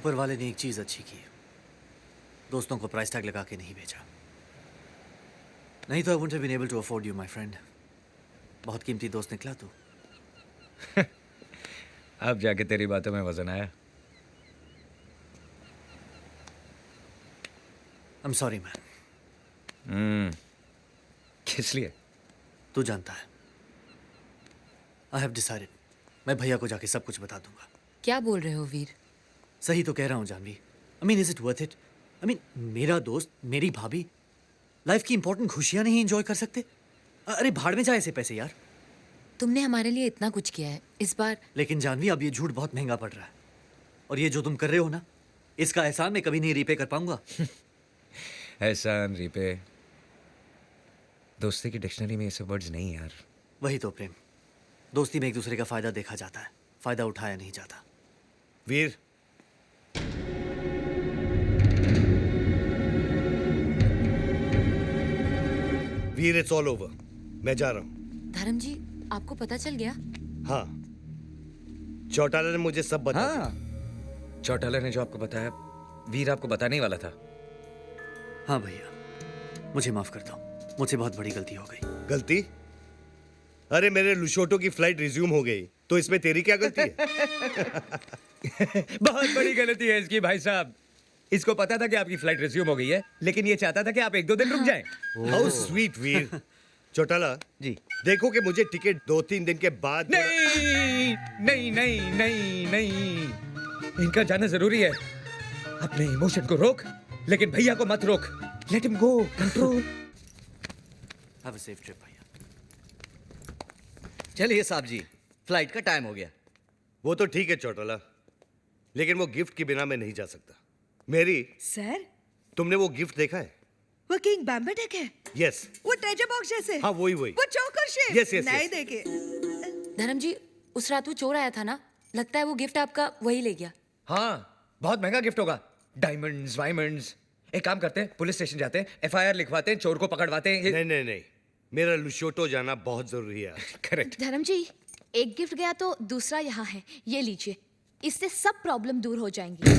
ऊपर वाले ने एक चीज अच्छी की, दोस्तों को प्राइस टैग लगा के नहीं भेजा। नहीं तो I wouldn't have been able to afford you my friend. बहुत कीमती दोस्त निकला तू। अब जाके तेरी बातों में वजन आया। I am sorry man. किस लिए? तू जानता है, आई हैव डिसाइडेड, मैं भैया को जाके सब कुछ बता दूंगा। क्या बोल रहे हो वीर? सही तो कह रहा हूँ Jahnvi. I mean is it worth it? I mean मेरा दोस्त, मेरी भाभी लाइफ की इंपॉर्टेंट खुशियां नहीं एंजॉय कर सकते? अरे भाड़ में जाए ऐसे पैसे यार। तुमने हमारे लिए इतना कुछ किया है, इस बार। लेकिन जानवी अब ये झूठ बहुत महंगा पड़ रहा है, और ये जो तुम कर रहे हो ना, इसका एहसान मैं कभी नहीं रीपे कर पाऊंगा। एहसान, रीपे, दोस्ती की डिक्शनरी में ये सब वर्ड्स नहीं यार। वही तो प्रेम, दोस्ती में एक दूसरे का फायदा देखा जाता है, फायदा उठाया नहीं जाता। वीर, वीर इट्स ऑल ओवर। मैं जा रहा हूँ। धर्म जी, आपको पता चल गया? हाँ, चौटाला ने मुझे सब बता दिया। हाँ, चौटाला ने जो आपको बताया, वीर आपको बताने ही वाला था। हाँ भैया, मुझे माफ कर दो, मुझसे बहुत बड़ी गलती हो गई। गलती? अरे मेरे लुशोटो की फ्लाइट रिज्यूम हो गई, तो इसमें तेरी क्या गलती है? बहुत बड़ी गलती है इसकी भाई साहब। इसको पता था कि आपकी फ्लाइट रिज्यूम हो गई है, लेकिन ये चाहता था कि आप 1-2 दिन रुक जाएं। हाउ स्वीट वीर। चौटाला जी, देखो कि मुझे टिकट 2-3 दिन के बाद। नहीं नहीं नहीं नहीं नहीं, इनका जाना जरूरी है। अपने इमोशन को रोक, लेकिन भैया को मत रोक। Let him go, control. Have a safe trip भैया। चलिए साहब जी, फ्लाइट का टाइम हो गया। वो तो ठीक है चौटाला, लेकिन वो गिफ्ट के बिना मैं नहीं जा सकता। मेरी, सर, तुमने वो गिफ्ट देखा है? वो किंग बैम्बेटेक है? यस। वो ट्रेजर बॉक्स जैसे? हाँ वही। वो चोकर शेप? Yes, yes, नहीं yes. देखे। धर्म जी, उस रात वो चोर आया था ना, लगता है वो गिफ्ट आपका वही ले गया। हाँ, बहुत महंगा गिफ्ट होगा। डायमंड्स, वायमंड्स। एक काम करते हैं, पुलिस स्टेशन जाते हैं, FIR लिखवाते हैं, चोर को पकड़वाते हैं। नहीं नहीं नहीं, मेरा लुशोटो जाना बहुत जरूरी है। करेक्ट। धर्म जी, एक गिफ्ट गया तो दूसरा यहाँ है, ये लीजिए। इससे सब प्रॉब्लम दूर हो जाएंगी।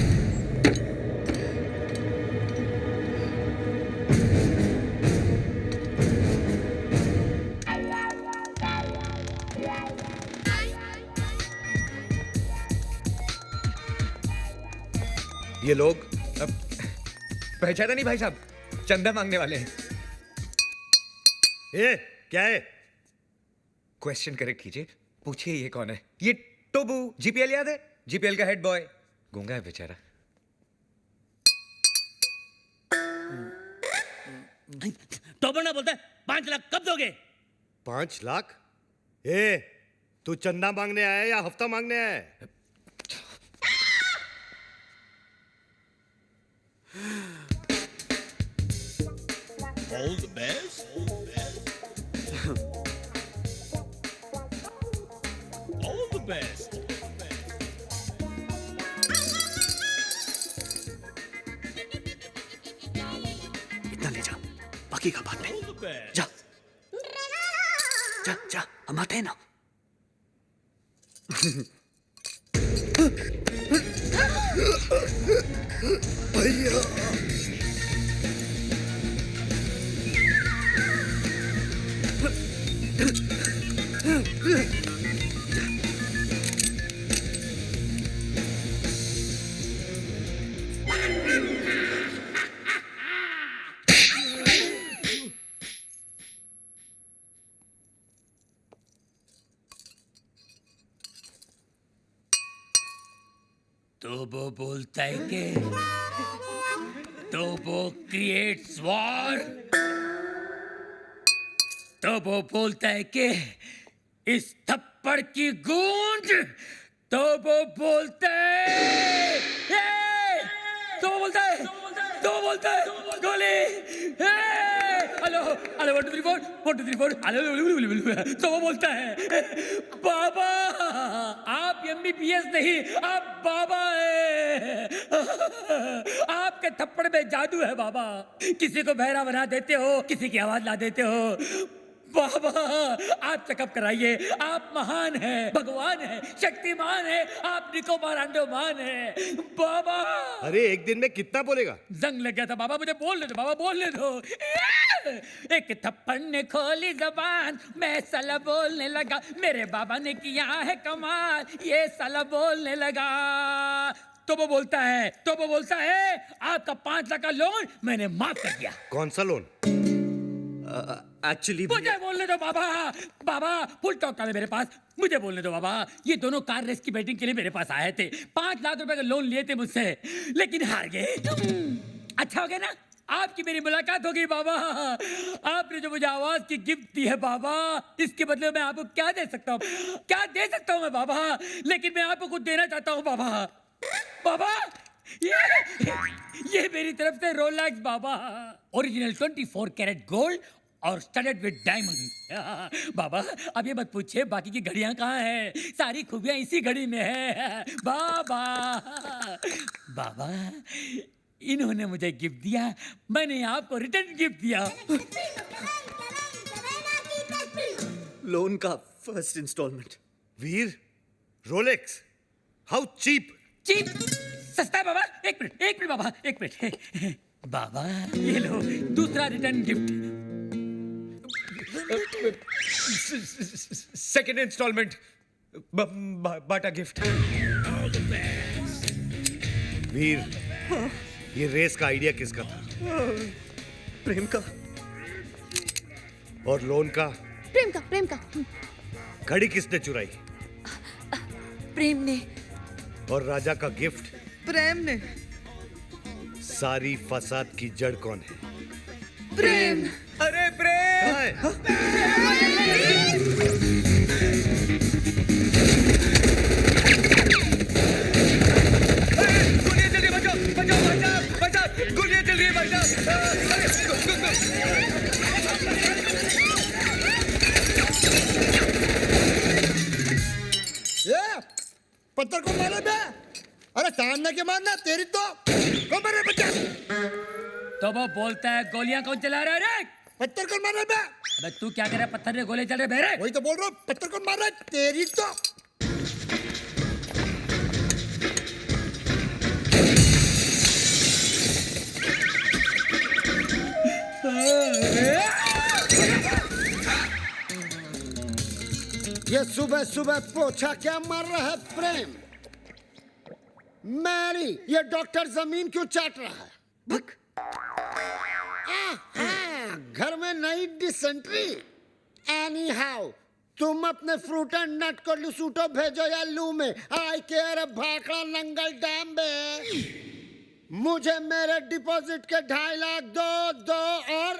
ये लोग पहचाना नहीं भाई साहब, चंदा मांगने वाले हैं। ए, क्या है? क्वेश्चन करेक्ट कीजिए, पूछिए ये कौन है? ये टोबू, GPL याद है? GPL का हेड बॉय। गूंगा है बेचारा। टोबू ना बोलता है 5 लाख कब दोगे? 5 लाख? ए, तू चंदा मांगने आया या हफ्ता मांगने आया है? All the best. All the best. इतना ले जा, बाकी का बाद में। All the best. जा जा जा, हम आते हैं ना। भैया, तो वो बोलता है कि तो वो क्रिएट्स वॉर। तो वो बोलता है कि इस थप्पड़ की गूंज। तो वो बोलता है तो वो बोलता है गोली। Hello hello 1 2 3 4 1 2 3 4 hello. तो वो बोलता है बाबा, आप MBBS नहीं, आप बाबा है। आपके थप्पड़ में जादू है बाबा। किसी को बहरा बना देते हो, किसी की आवाज ला देते हो। बाबा आप चेकअप कराइए, आप महान हैं, भगवान हैं, शक्तिमान हैं, आप निकोबार अंडोमान हैं बाबा। अरे एक दिन में कितना बोलेगा? जंग लग गया था बाबा, मुझे बोलने दो बाबा, बोलने दो। एक थप्पड़ ने खोली जबान, मैं साला बोलने लगा, मेरे बाबा ने किया है कमाल, ये साला बोलने लगा। तो वो बोलता है आपका 5 लाख का लोन मैंने माफ कर दिया। कौन सा लोन? एक्चुअली मुझे बोलने दो बाबा, बाबा फुल टॉक है मेरे पास, मुझे बोलने दो बाबा। ये दोनों कार रेस की बैटिंग के लिए मेरे पास आए थे, 5 लाख रुपए का लोन लिए थे मुझसे, लेकिन हार गए। अच्छा हो गया ना, आपकी मेरी मुलाकात हो गई बाबा। आपने जो मुझे आवाज की गिफ्ट दी है बाबा, इसके बदले में आपको क्या दे सकता हूँ, क्या दे सकता हूँ मैं बाबा? लेकिन मैं आपको कुछ देना चाहता हूँ बाबा। बाबा ये मेरी तरफ से रोलेक्स बाबा, ओरिजिनल 24 कैरेट गोल्ड और स्टडेड विद डायमंड। बाबा अब ये मत पूछिए बाकी की घड़ियां कहाँ हैं, सारी खूबियां इसी घड़ी में है बाबा। बाबा इन्होंने मुझे गिफ्ट दिया, मैंने आपको रिटर्न गिफ्ट दिया। लोन का first instalment. Veer, Rolex, how cheap! Cheap सस्ता है बाबा। एक मिनट बाबा, एक मिनट बाबा, ये लो दूसरा रिटर्न गिफ्ट। सेकंड इंस्टॉलमेंट, बाटा गिफ्ट। वीर, ये रेस का आइडिया किसका था? प्रेम का। और लोन का? प्रेम का। घड़ी किसने चुराई? प्रेम ने। और राजा का गिफ्ट? प्रेम ने। सारी फसाद की जड़ कौन है? प्रेम। अरे प्रेम! कहाँ है? गोलियां चल रही है, बचाओ! गोलियां चल रही है, बचाओ! पत्थर को मारे बे! अरे सामने के मारना, तेरी तो को मारे बच्चा! तो वो बोलता है गोलियां कौन चला रहा है रे? पत्थर को मारे बे! अबे तू क्या कर रहा है, पत्थर ने गोले चल रहे बेरे? वही तो बोल रहा हूँ, पत्थर को मार रहा है, तेरी तो! ये सुबह सुबह पोछा क्या मार रहा है प्रेम? मैरी, ये डॉक्टर जमीन क्यों चाट रहा है? भक! घर में नई डिसेंट्री। एनी हाउ, तुम अपने फ्रूट एंड नट को लुसूटो भेजो या लू में। आई केयर भाखड़ा नंगल डैम में। मुझे मेरे डिपॉजिट के 2.5 लाख दो और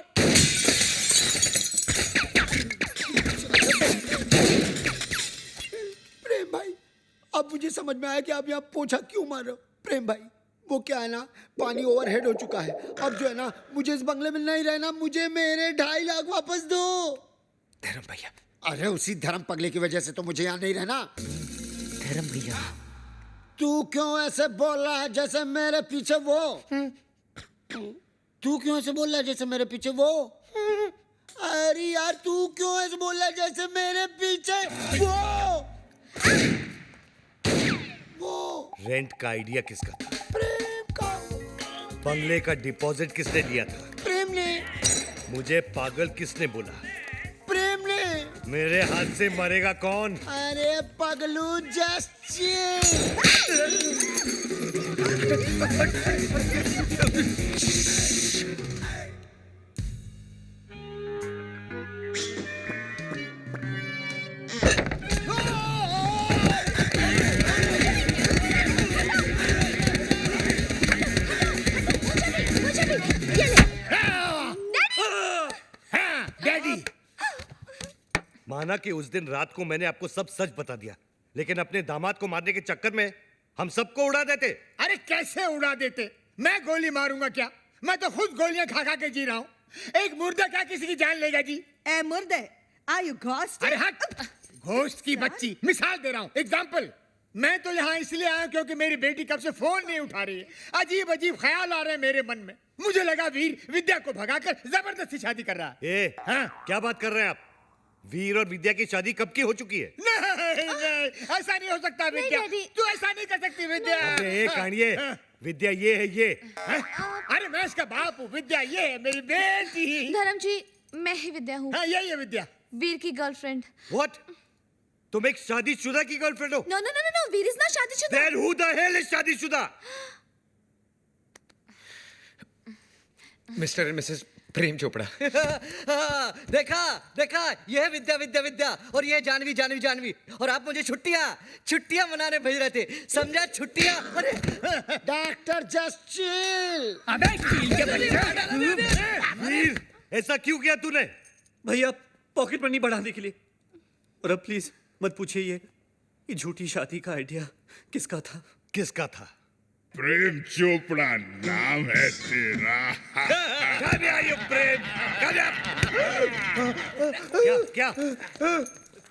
प्रेम भाई, अब मुझे समझ में आया कि आप यहाँ पोछा क्यों मार रहे हो। प्रेम भाई, वो क्या है ना, पानी ओवरहेड हो चुका है। अब जो है ना, मुझे इस बंगले में नहीं रहना, मुझे मेरे 2.5 लाख वापस दो। धर्म भैया। अरे उसी धर्म पगले की वजह से तो मुझे यहाँ नहीं रहना। धर्म भैया। तू क्यों ऐसे बोल रहा है जैसे मेरे पीछे वो? तू क्यों ऐसे बोल रहा है जैसे मेरे पीछे वो? अरे यार, तू क्यों ऐसे बोल रहा है जैसे मेरे पीछे वो? रेंट का आइडिया किसका था? प्रेम का। बंगले का डिपॉजिट किसने दिया था? प्रेम ने। मुझे पागल किसने बोला? प्रेम ने। मेरे हाथ से मरेगा कौन? अरे पगलू, जस्ट डैडी। माना कि उस दिन रात को मैंने आपको सब सच बता दिया, लेकिन अपने दामाद को मारने के चक्कर में हम सबको उड़ा देते। अरे कैसे उड़ा देते? मैं गोली मारूंगा क्या? मैं तो खुद गोलियां खा खा के जी रहा हूँ। एक मुर्दा क्या किसी की जान लेगा जी? ए मुर्दे, आर यू घोस्ट? अरे हट! घोस्ट की बच्ची, मिसाल दे रहा हूँ, एग्जाम्पल। मैं तो यहाँ इसलिए आया क्योंकि मेरी बेटी कब से फोन नहीं उठा रही है। अजीब अजीब ख्याल आ रहे हैं मेरे मन में। मुझे लगा वीर विद्या को भगाकर जबरदस्ती शादी कर रहा है। हाँ? क्या बात कर रहे हैं आप? वीर और विद्या की शादी कब की हो चुकी है? नहीं, ऐसा नहीं हो सकता विद्या। डैडी। तू ऐसा नहीं कर सकती विद्या। अबे कानिए, विद्या ये है ये। अरे मैं इसका बाप हूँ, विद्या ये है मेरी बेटी। धर्म जी, मैं ही विद्या हूँ, हाँ यही है विद्या। वीर की गर्लफ्रेंड। What? तुम एक शादीशुदा की गर्लफ्रेंड हो? No no no no, Veer is not शादीशुदा। Then who the hell is शादीशुदा? Mister and missus Prem Chopra. हाँ, देखा देखा, ये है विद्या विद्या विद्या, और ये है जानवी जानवी जानवी, और आप मुझे छुट्टियां मनाने भेज रहे थे, समझा? छुट्टियां। अरे डॉक्टर जस्ट चिल। अबे चील के बच्चे। वीर, ऐसा क्यों किया तूने? भैया पॉकेट मनी बढ़ाने के लिए। और अब प्लीज मत पूछिए ये झूठी शादी का आइडिया किसका था? किसका था? प्रेम चोपड़ा नाम है तेरा। Come here, you Prem. Come here। क्या क्या